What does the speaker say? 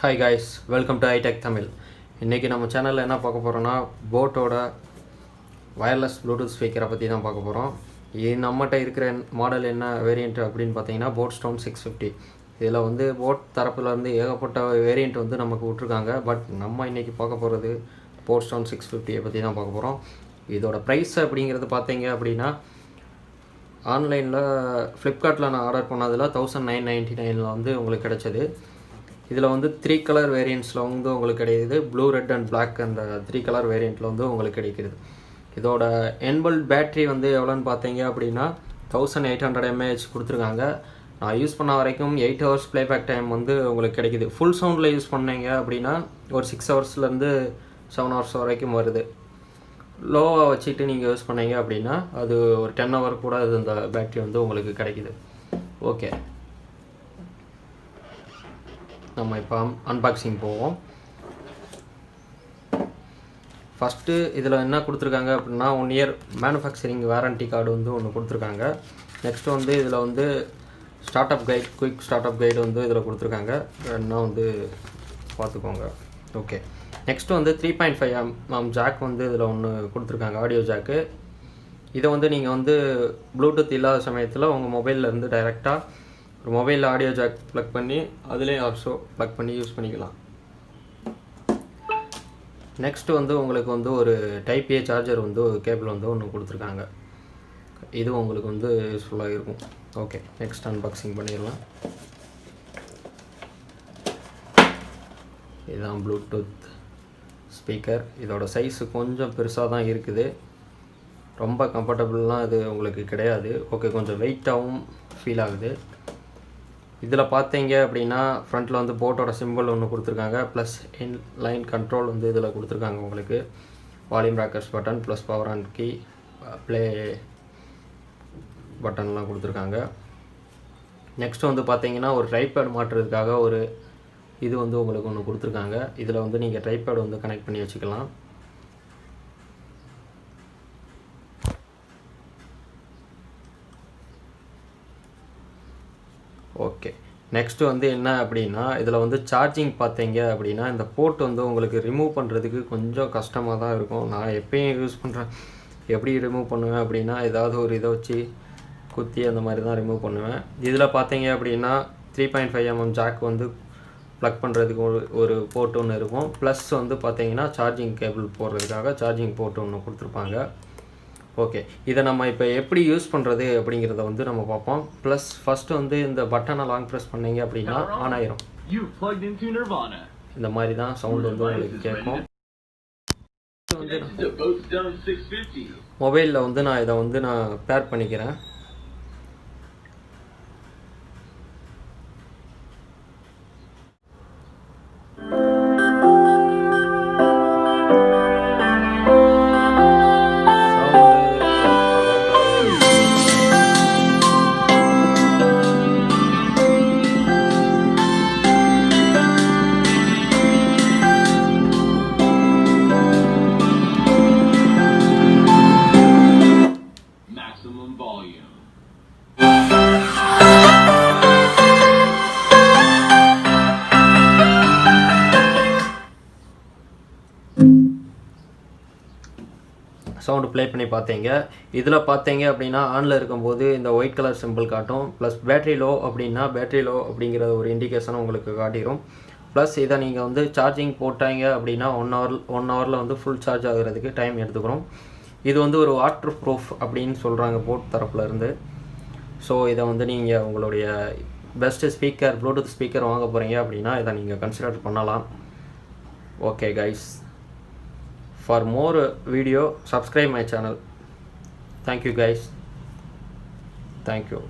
Hi guys, welcome to iTech Tamil. இன்றைக்கி நம்ம சேனலில் என்ன பார்க்க போகிறோன்னா, போட்டோட வயர்லெஸ் ப்ளூடூத் ஸ்பீக்கரை பற்றி தான் பார்க்க போகிறோம். இது நம்மகிட்ட இருக்கிற மாடல் என்ன வேரியண்ட் அப்படின்னு பார்த்தீங்கன்னா போட் ஸ்டோன் 650. இதில் வந்து போட் தரப்புலேருந்து ஏகப்பட்ட வேரியண்ட் வந்து நமக்கு விட்ருக்காங்க. பட் நம்ம இன்றைக்கி பார்க்க போகிறது போட் ஸ்டோன் 650 பற்றி தான் பார்க்க போகிறோம். இதோட ப்ரைஸ் அப்படிங்கிறது பார்த்தீங்க அப்படின்னா, ஆன்லைனில் ஃப்ளிப்கார்ட்டில் நான் ஆர்டர் பண்ணதில் 1999 வந்து உங்களுக்கு கிடச்சது. இதில் வந்து 3 கலர் வேரியண்ட்ஸில் வந்து உங்களுக்கு கிடைக்குது. ப்ளூ, ரெட் அண்ட் பிளாக் அந்த 3 கலர் வேரியண்ட்டில் வந்து உங்களுக்கு கிடைக்கிது. இதோட என்பல்ட் பேட்ரி வந்து எவ்வளோன்னு பார்த்தீங்க அப்படின்னா 1800 mAh கொடுத்துருக்காங்க. நான் யூஸ் பண்ண வரைக்கும் 8 ஹவர்ஸ் ப்ளேபேக் டைம் வந்து உங்களுக்கு கிடைக்கிது. ஃபுல் சவுண்டில் யூஸ் பண்ணீங்க அப்படின்னா ஒரு 6 ஹவர்ஸ்லேருந்து 7 ஹவர்ஸ் வரைக்கும் வருது. லோவாக வச்சுட்டு நீங்கள் யூஸ் பண்ணீங்க அப்படின்னா அது ஒரு 10 ஹவர் கூட அது அந்த பேட்ரி வந்து உங்களுக்கு கிடைக்கிது. ஓகே, நம்ம இப்போ அன்பாக்சிங் போவோம். ஃபஸ்ட்டு இதில் என்ன கொடுத்துருக்காங்க அப்படின்னா 1 இயர் மேனுஃபேக்சரிங் வாரண்ட்டி கார்டு வந்து ஒன்று கொடுத்துருக்காங்க. நெக்ஸ்ட்டு வந்து இதில் வந்து start up guide, quick start up guide வந்து இதில் கொடுத்துருக்காங்க. வேணா வந்து பார்த்துக்கோங்க. ஓகே, நெக்ஸ்ட்டு வந்து 3.5mm ஜாக் வந்து இதில் ஒன்று கொடுத்துருக்காங்க, ஆடியோ ஜாக்கு. இதை வந்து நீங்கள் வந்து ப்ளூடூத் இல்லாத சமயத்தில் உங்கள் மொபைல்லேருந்து டைரெக்டாக ஒரு மொபைலில் ஆடியோ ஜாக் ப்ளக் பண்ணி அதுலேயும் ஆல்சோ ப்ளக் பண்ணி யூஸ் பண்ணிக்கலாம். நெக்ஸ்ட்டு வந்து உங்களுக்கு வந்து ஒரு டைப் ஏ சார்ஜர் வந்து ஒரு கேபிள் வந்து ஒன்று கொடுத்துருக்காங்க. இது உங்களுக்கு வந்து யூஸ்ஃபுல்லாக இருக்கும். ஓகே, நெக்ஸ்ட் அன்பாக்சிங் பண்ணிடலாம். இதுதான் ப்ளூடூத் ஸ்பீக்கர். இதோட சைஸு கொஞ்சம் பெருசாக தான் இருக்குது. ரொம்ப கம்ஃபர்டபுள்லாம் இது உங்களுக்கு கிடையாது. ஓகே, கொஞ்சம் வெயிட்டாகவும் ஃபீல் ஆகுது. இதில் பார்த்தீங்க அப்படின்னா ஃப்ரண்ட்டில் வந்து போட்டோட சிம்பிள் ஒன்று கொடுத்துருக்காங்க. ப்ளஸ் இன்லைன் கண்ட்ரோல் வந்து இதில் கொடுத்துருக்காங்க. உங்களுக்கு volume rockers button plus power on key, play பட்டன்லாம் கொடுத்துருக்காங்க. நெக்ஸ்ட் வந்து பார்த்தீங்கன்னா ஒரு ட்ரைபேட் மாட்டுறதுக்காக ஒரு இது வந்து உங்களுக்கு ஒன்று கொடுத்துருக்காங்க. இதில் வந்து நீங்கள் ட்ரைபேட் வந்து கனெக்ட் பண்ணி வச்சுக்கலாம். ஓகே, நெக்ஸ்ட்டு வந்து என்ன அப்படின்னா இதில் வந்து சார்ஜிங் பார்த்தீங்க அப்படின்னா இந்த போர்ட் வந்து உங்களுக்கு ரிமூவ் பண்ணுறதுக்கு கொஞ்சம் கஷ்டமாக தான் இருக்கும். நான் எப்பயும் யூஸ் பண்ணுறேன். எப்படி ரிமூவ் பண்ணுவேன் அப்படின்னா ஏதாவது ஒரு இதை வச்சு குத்தி அந்த மாதிரி தான் ரிமூவ் பண்ணுவேன். இதில் பார்த்தீங்க அப்படின்னா 3.5mm ஜாக் வந்து ப்ளக் பண்ணுறதுக்கு ஒரு போர்ட் ஒன்று இருக்கும். ப்ளஸ் வந்து பார்த்தீங்கன்னா சார்ஜிங் கேபிள் போடுறதுக்காக சார்ஜிங் போர்ட் ஒன்று கொடுத்துருப்பாங்க. ஓகே, இதை நம்ம இப்போ எப்படி யூஸ் பண்ணுறது அப்படிங்கிறத வந்து நம்ம பார்ப்போம். ப்ளஸ் ஃபஸ்ட்டு வந்து இந்த பட்டனை லாங் ப்ரெஸ் பண்ணிங்க அப்படின்னா ஆன் ஆயிரும். இந்த மாதிரி தான் சவுண்ட் வந்து உங்களுக்கு கேட்கும். மொபைலில் வந்து நான் இதை வந்து நான் பேர் பண்ணிக்கிறேன். சவுண்டு ப்ளே பண்ணி பார்த்தீங்க. இதில் பார்த்தீங்க அப்படின்னா ஆனில் இருக்கும்போது இந்த ஒயிட் கலர் சிம்பிள் காட்டும். ப்ளஸ் பேட்ரி லோ அப்படின்னா பேட்ரி லோ அப்படிங்கிற ஒரு இண்டிகேஷனும் உங்களுக்கு காட்டிடும். ப்ளஸ் இதை நீங்கள் வந்து சார்ஜிங் போட்டாங்க அப்படின்னா 1 ஹவரில் வந்து ஃபுல் சார்ஜ் ஆகிறதுக்கு டைம் எடுத்துக்கிறோம். இது வந்து ஒரு வாட்டர் ப்ரூஃப் அப்படின்னு சொல்கிறாங்க போட் தரப்புலேருந்து. ஸோ இதை வந்து நீங்கள் உங்களுடைய பெஸ்ட்டு ஸ்பீக்கர், ப்ளூடூத் ஸ்பீக்கர் வாங்க போகிறீங்க அப்படின்னா இதை நீங்கள் கன்சிடர் பண்ணலாம். Okay guys, for more video subscribe my channel. Thank you guys. Thank you.